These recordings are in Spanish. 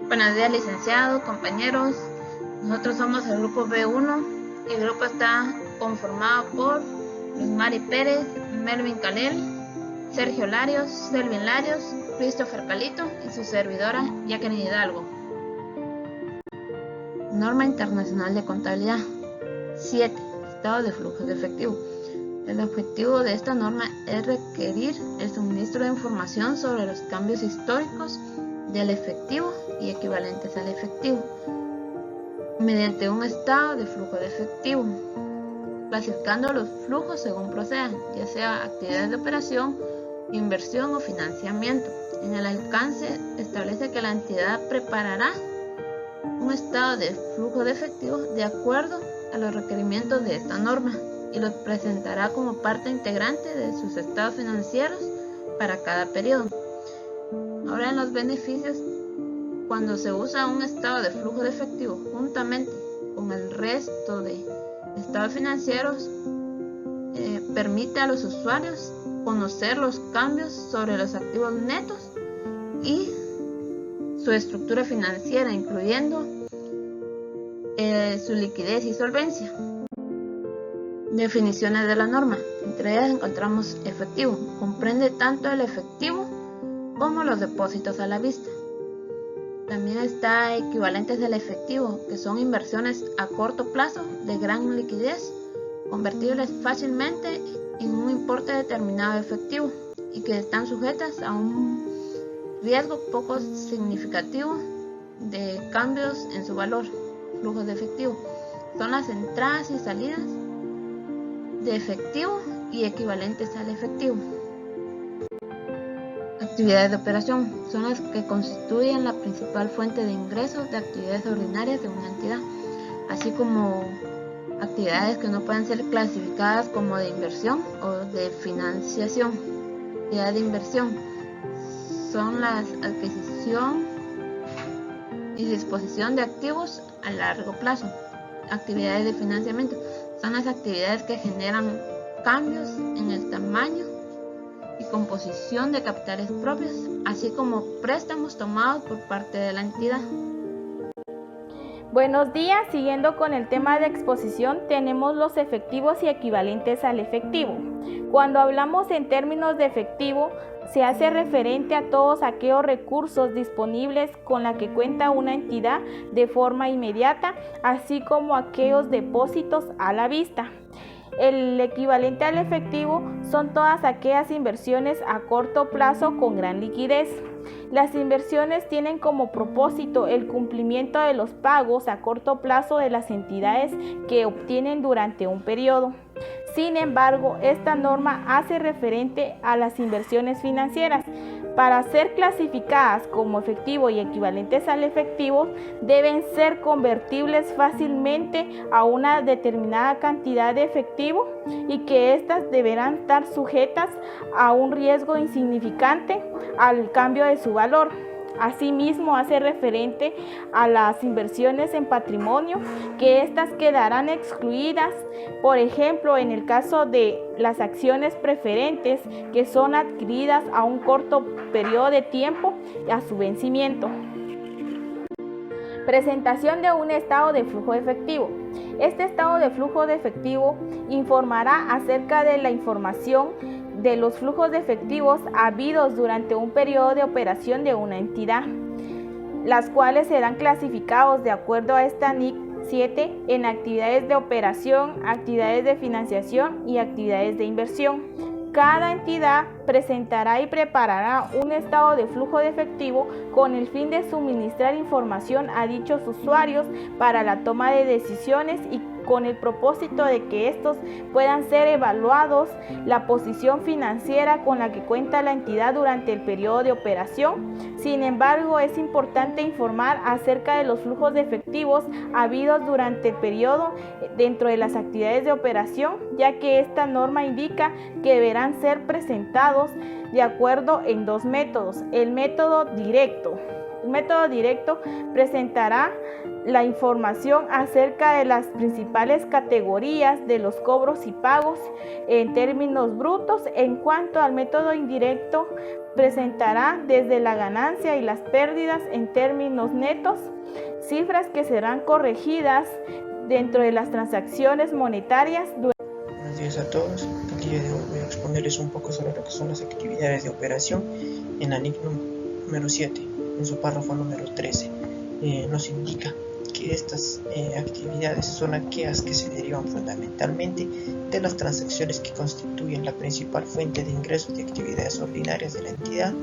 Buenos días, licenciado, compañeros. Nosotros somos el grupo B1 y el grupo está conformado por Mari Pérez, Melvin Calel, Sergio Larios, Selvin Larios, Christopher Calito y su servidora Jacqueline Hidalgo. Norma Internacional de Contabilidad 7. Estado de flujos de efectivo. El objetivo de esta norma es requerir el suministro de información sobre los cambios históricos del efectivo y equivalentes al efectivo mediante un estado de flujo de efectivo, clasificando los flujos según procedan, ya sea actividades de operación, inversión o financiamiento. En el alcance establece que la entidad preparará un estado de flujo de efectivo de acuerdo a los requerimientos de esta norma y los presentará como parte integrante de sus estados financieros para cada periodo. Ahora, en los beneficios, cuando se usa un estado de flujo de efectivo juntamente con el resto de estados financieros, permite a los usuarios conocer los cambios sobre los activos netos y su estructura financiera, incluyendo su liquidez y solvencia. Definiciones de la norma. Entre ellas encontramos efectivo. Comprende tanto el efectivo como los depósitos a la vista. También está equivalentes al efectivo, que son inversiones a corto plazo de gran liquidez, convertibles fácilmente en un importe determinado de efectivo y que están sujetas a un riesgo poco significativo de cambios en su valor. Flujos de efectivo son las entradas y salidas de efectivo y equivalentes al efectivo. Actividades de operación son las que constituyen la principal fuente de ingresos de actividades ordinarias de una entidad, así como actividades que no pueden ser clasificadas como de inversión o de financiación. Actividades de inversión son la adquisición y disposición de activos a largo plazo. Actividades de financiamiento son las actividades que generan cambios en el tamaño y composición de capitales propios, así como préstamos tomados por parte de la entidad. Buenos días, siguiendo con el tema de exposición, tenemos los efectivos y equivalentes al efectivo. Cuando hablamos en términos de efectivo, se hace referente a todos aquellos recursos disponibles con la que cuenta una entidad de forma inmediata, así como aquellos depósitos a la vista. El equivalente al efectivo son todas aquellas inversiones a corto plazo con gran liquidez. Las inversiones tienen como propósito el cumplimiento de los pagos a corto plazo de las entidades que obtienen durante un periodo. Sin embargo, esta norma hace referente a las inversiones financieras. Para ser clasificadas como efectivo y equivalentes al efectivo, deben ser convertibles fácilmente a una determinada cantidad de efectivo y que éstas deberán estar sujetas a un riesgo insignificante al cambio de su valor. Asimismo, hace referente a las inversiones en patrimonio, que éstas quedarán excluidas, por ejemplo, en el caso de las acciones preferentes que son adquiridas a un corto periodo de tiempo a su vencimiento. Presentación de un estado de flujo de efectivo. Este estado de flujo de efectivo informará acerca de la información de los flujos de efectivos habidos durante un periodo de operación de una entidad, las cuales serán clasificados de acuerdo a esta NIC 7 en actividades de operación, actividades de financiación y actividades de inversión. Cada entidad presentará y preparará un estado de flujo de efectivo con el fin de suministrar información a dichos usuarios para la toma de decisiones y con el propósito de que estos puedan ser evaluados la posición financiera con la que cuenta la entidad durante el periodo de operación. Sin embargo, es importante informar acerca de los flujos de efectivos habidos durante el periodo dentro de las actividades de operación, ya que esta norma indica que deberán ser presentados de acuerdo en dos métodos. El método directo. El método directo presentará la información acerca de las principales categorías de los cobros y pagos en términos brutos. En cuanto al método indirecto, presentará desde la ganancia y las pérdidas en términos netos, cifras que serán corregidas dentro de las transacciones monetarias. Buenos días a todos. El día de hoy voy a exponerles un poco sobre lo que son las actividades de operación en la NIC número 7, en su párrafo número 13. Nos indica que estas actividades son aquellas que se derivan fundamentalmente de las transacciones que constituyen la principal fuente de ingresos de actividades ordinarias de la entidad.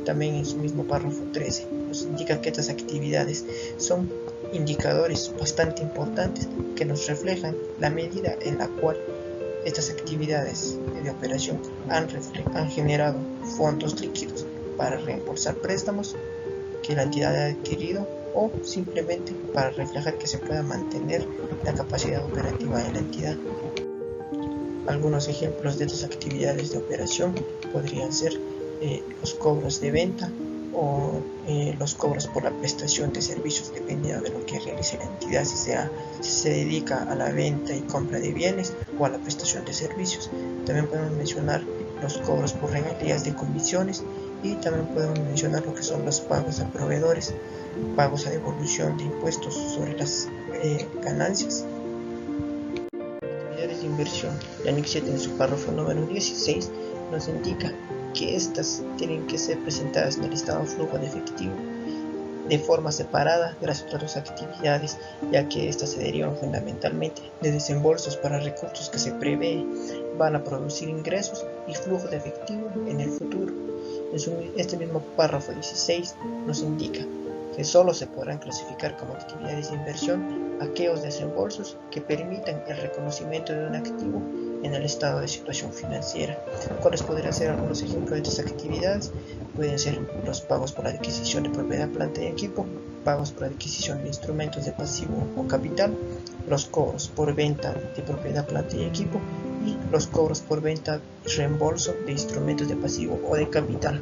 También en su mismo párrafo 13 nos indica que estas actividades son indicadores bastante importantes que nos reflejan la medida en la cual estas actividades de operación han generado fondos líquidos para reembolsar préstamos que la entidad ha adquirido o simplemente para reflejar que se pueda mantener la capacidad operativa de la entidad. Algunos ejemplos de estas actividades de operación podrían ser los cobros de venta o los cobros por la prestación de servicios, dependiendo de lo que realice la entidad, si se dedica a la venta y compra de bienes o a la prestación de servicios. También podemos mencionar los cobros por regalías de comisiones y también podemos mencionar lo que son los pagos a proveedores, pagos a devolución de impuestos sobre las ganancias. Actividades de inversión. La NIC 7 en su párrafo número 16 nos indica que estas tienen que ser presentadas en el estado de flujo de efectivo de forma separada de las otras actividades, ya que estas se derivan fundamentalmente de desembolsos para recursos que se prevé van a producir ingresos y flujo de efectivo en el futuro. Este mismo párrafo 16 nos indica que solo se podrán clasificar como actividades de inversión aquellos desembolsos que permitan el reconocimiento de un activo en el estado de situación financiera. ¿Cuáles podrían ser algunos ejemplos de estas actividades? Pueden ser los pagos por la adquisición de propiedad, planta y equipo, pagos por adquisición de instrumentos de pasivo o capital, los cobros por venta de propiedad, planta y equipo y los cobros por venta y reembolso de instrumentos de pasivo o de capital.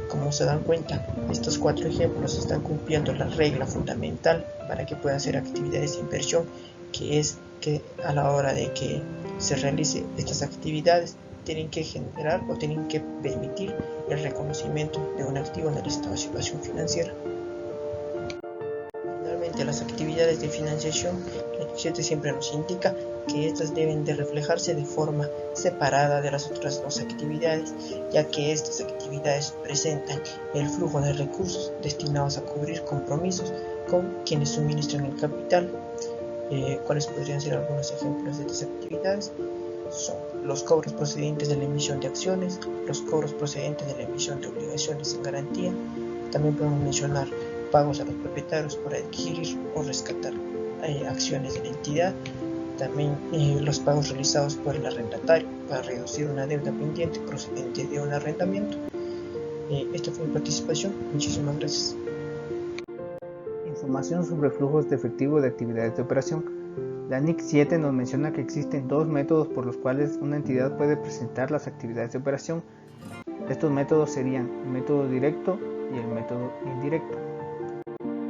Como se dan cuenta, estos 4 ejemplos están cumpliendo la regla fundamental para que puedan ser actividades de inversión, que es que a la hora de que se realice estas actividades tienen que generar o tienen que permitir el reconocimiento de un activo en el estado de situación financiera. Finalmente, las actividades de financiación, el 7 siempre nos indica que estas deben de reflejarse de forma separada de las otras 2 actividades, ya que estas actividades presentan el flujo de recursos destinados a cubrir compromisos con quienes suministran el capital. ¿Cuáles podrían ser algunos ejemplos de estas actividades? Son los cobros procedentes de la emisión de acciones, los cobros procedentes de la emisión de obligaciones en garantía. También podemos mencionar pagos a los propietarios por adquirir o rescatar acciones de la entidad. También los pagos realizados por el arrendatario para reducir una deuda pendiente procedente de un arrendamiento. Esta fue mi participación. Muchísimas gracias. Información sobre flujos de efectivo de actividades de operación. La NIC 7 nos menciona que existen 2 métodos por los cuales una entidad puede presentar las actividades de operación. Estos métodos serían el método directo y el método indirecto.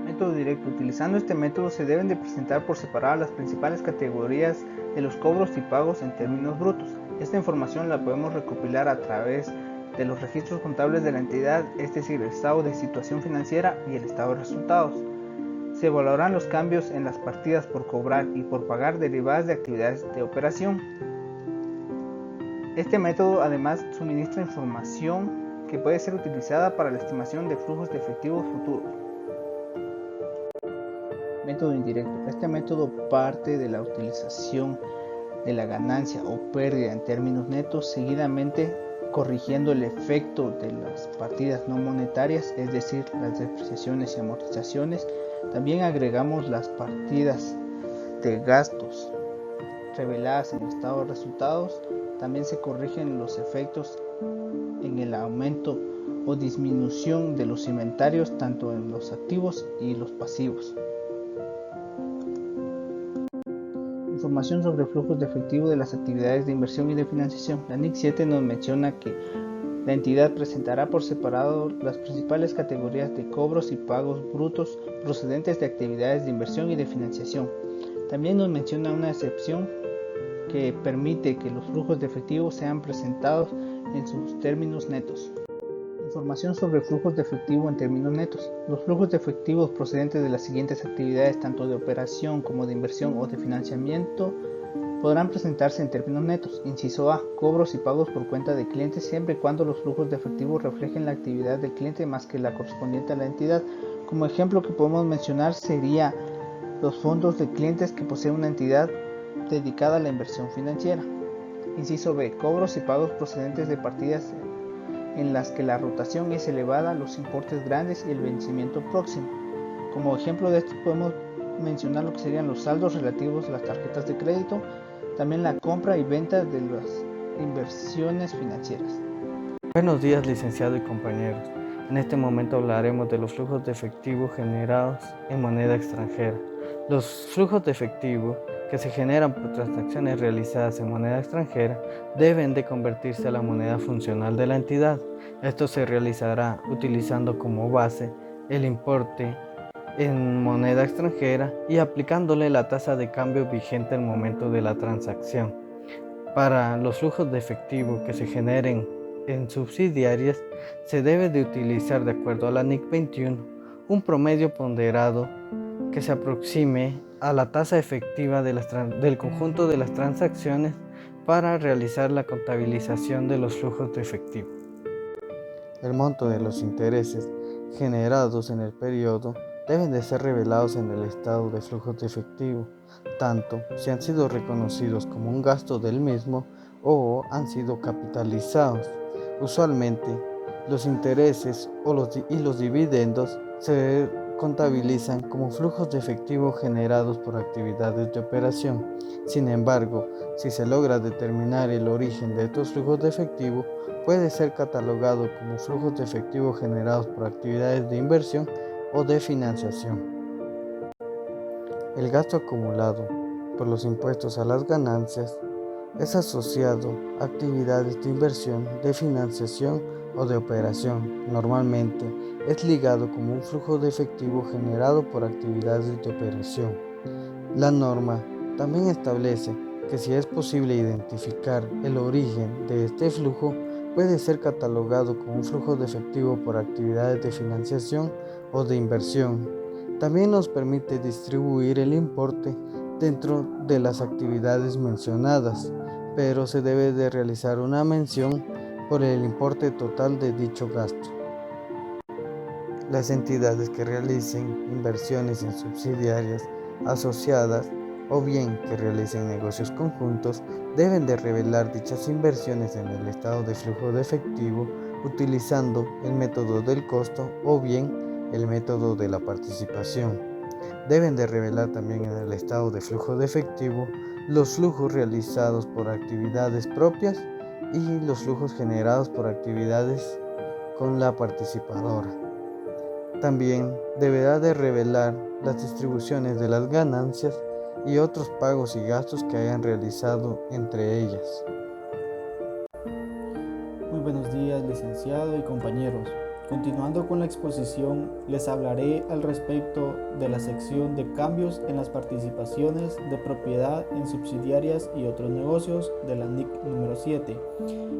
Método directo. Utilizando este método se deben de presentar por separado las principales categorías de los cobros y pagos en términos brutos. Esta información la podemos recopilar a través de los registros contables de la entidad, es decir, el estado de situación financiera y el estado de resultados. Se evaluarán los cambios en las partidas por cobrar y por pagar derivadas de actividades de operación. Este método además suministra información que puede ser utilizada para la estimación de flujos de efectivo futuros. Método indirecto. Este método parte de la utilización de la ganancia o pérdida en términos netos, seguidamente corrigiendo el efecto de las partidas no monetarias, es decir, las depreciaciones y amortizaciones. También agregamos las partidas de gastos reveladas en el estado de resultados. También se corrigen los efectos en el aumento o disminución de los inventarios, tanto en los activos y los pasivos. Información sobre flujos de efectivo de las actividades de inversión y de financiación. La NIC 7 nos menciona que La entidad presentará por separado las principales categorías de cobros y pagos brutos procedentes de actividades de inversión y de financiación. También nos menciona una excepción que permite que los flujos de efectivo sean presentados en sus términos netos. Información sobre flujos de efectivo en términos netos. Los flujos de efectivo procedentes de las siguientes actividades, tanto de operación como de inversión o de financiamiento, podrán presentarse en términos netos. Inciso A. Cobros y pagos por cuenta de clientes siempre y cuando los flujos de efectivo reflejen la actividad del cliente más que la correspondiente a la entidad. Como ejemplo que podemos mencionar sería los fondos de clientes que posee una entidad dedicada a la inversión financiera. Inciso B. Cobros y pagos procedentes de partidas en las que la rotación es elevada, los importes grandes y el vencimiento próximo. Como ejemplo de esto podemos mencionar lo que serían los saldos relativos a las tarjetas de crédito, también la compra y venta de las inversiones financieras. Buenos días, licenciado y compañeros. En este momento hablaremos de los flujos de efectivo generados en moneda extranjera. Los flujos de efectivo que se generan por transacciones realizadas en moneda extranjera deben de convertirse a la moneda funcional de la entidad. Esto se realizará utilizando como base el importe en moneda extranjera y aplicándole la tasa de cambio vigente al momento de la transacción. Para los flujos de efectivo que se generen en subsidiarias, se debe de utilizar, de acuerdo a la NIC 21, un promedio ponderado que se aproxime a la tasa efectiva del conjunto de las transacciones para realizar la contabilización de los flujos de efectivo. El monto de los intereses generados en el periodo deben de ser revelados en el estado de flujos de efectivo, tanto si han sido reconocidos como un gasto del mismo o han sido capitalizados. Usualmente, los intereses y los dividendos se contabilizan como flujos de efectivo generados por actividades de operación. Sin embargo, si se logra determinar el origen de estos flujos de efectivo, puede ser catalogado como flujos de efectivo generados por actividades de inversión o de financiación. El gasto acumulado por los impuestos a las ganancias es asociado a actividades de inversión, de financiación o de operación. Normalmente es ligado como un flujo de efectivo generado por actividades de operación. La norma también establece que si es posible identificar el origen de este flujo, puede ser catalogado como un flujo de efectivo por actividades de financiación o de inversión. También nos permite distribuir el importe dentro de las actividades mencionadas, pero se debe de realizar una mención por el importe total de dicho gasto. Las entidades que realicen inversiones en subsidiarias asociadas o bien que realicen negocios conjuntos deben de revelar dichas inversiones en el estado de flujo de efectivo utilizando el método del costo o bien el método de la participación. Deben de revelar también en el estado de flujo de efectivo los flujos realizados por actividades propias y los flujos generados por actividades con la participadora. También deberá de revelar las distribuciones de las ganancias y otros pagos y gastos que hayan realizado entre ellas. Muy buenos días, licenciado y compañeros. Continuando con la exposición, les hablaré al respecto de la sección de cambios en las participaciones de propiedad en subsidiarias y otros negocios de la NIC número 7.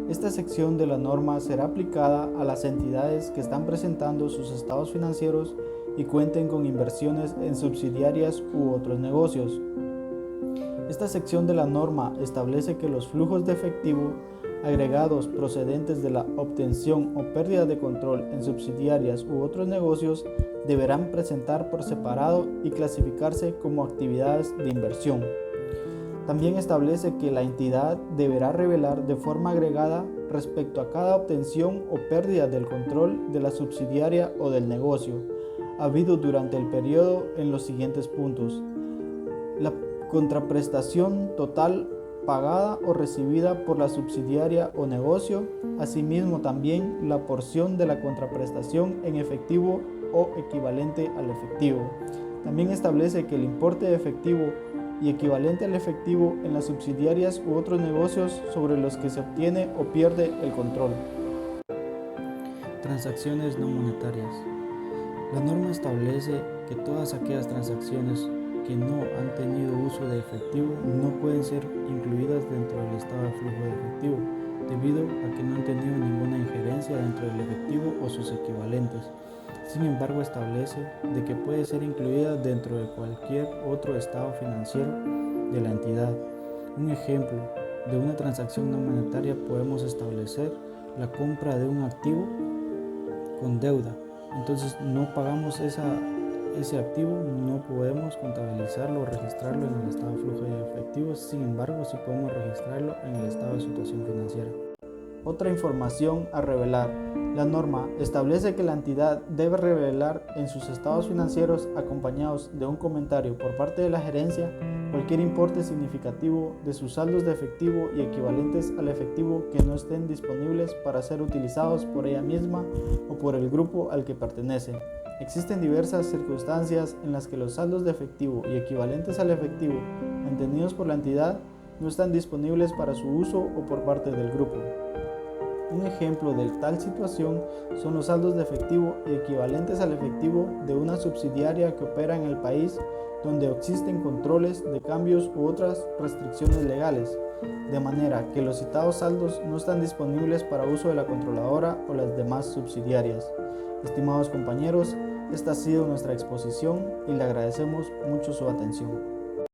Esta sección de la norma será aplicada a las entidades que están presentando sus estados financieros y cuenten con inversiones en subsidiarias u otros negocios. Esta sección de la norma establece que los flujos de efectivo agregados procedentes de la obtención o pérdida de control en subsidiarias u otros negocios deberán presentar por separado y clasificarse como actividades de inversión. También establece que la entidad deberá revelar de forma agregada respecto a cada obtención o pérdida del control de la subsidiaria o del negocio, habido durante el periodo en los siguientes puntos: la contraprestación total pagada o recibida por la subsidiaria o negocio, asimismo también la porción de la contraprestación en efectivo o equivalente al efectivo. También establece que el importe de efectivo y equivalente al efectivo en las subsidiarias u otros negocios sobre los que se obtiene o pierde el control. Transacciones no monetarias. La norma establece que todas aquellas transacciones que no han tenido uso de efectivo no pueden ser incluidas dentro del estado de flujo de efectivo, debido a que no han tenido ninguna injerencia dentro del efectivo o sus equivalentes. Sin embargo, establece de que puede ser incluida dentro de cualquier otro estado financiero de la entidad. Un ejemplo de una transacción no monetaria podemos establecer la compra de un activo con deuda. Entonces no pagamos ese activo, no podemos contabilizarlo o registrarlo en el estado de flujo de efectivo. Sin embargo, sí podemos registrarlo en el estado de situación financiera. Otra información a revelar. La norma establece que la entidad debe revelar en sus estados financieros, acompañados de un comentario por parte de la gerencia, cualquier importe significativo de sus saldos de efectivo y equivalentes al efectivo que no estén disponibles para ser utilizados por ella misma o por el grupo al que pertenece. Existen diversas circunstancias en las que los saldos de efectivo y equivalentes al efectivo mantenidos por la entidad no están disponibles para su uso o por parte del grupo. Un ejemplo de tal situación son los saldos de efectivo y equivalentes al efectivo de una subsidiaria que opera en el país donde existen controles de cambios u otras restricciones legales, de manera que los citados saldos no están disponibles para uso de la controladora o las demás subsidiarias. Estimados compañeros, esta ha sido nuestra exposición y le agradecemos mucho su atención.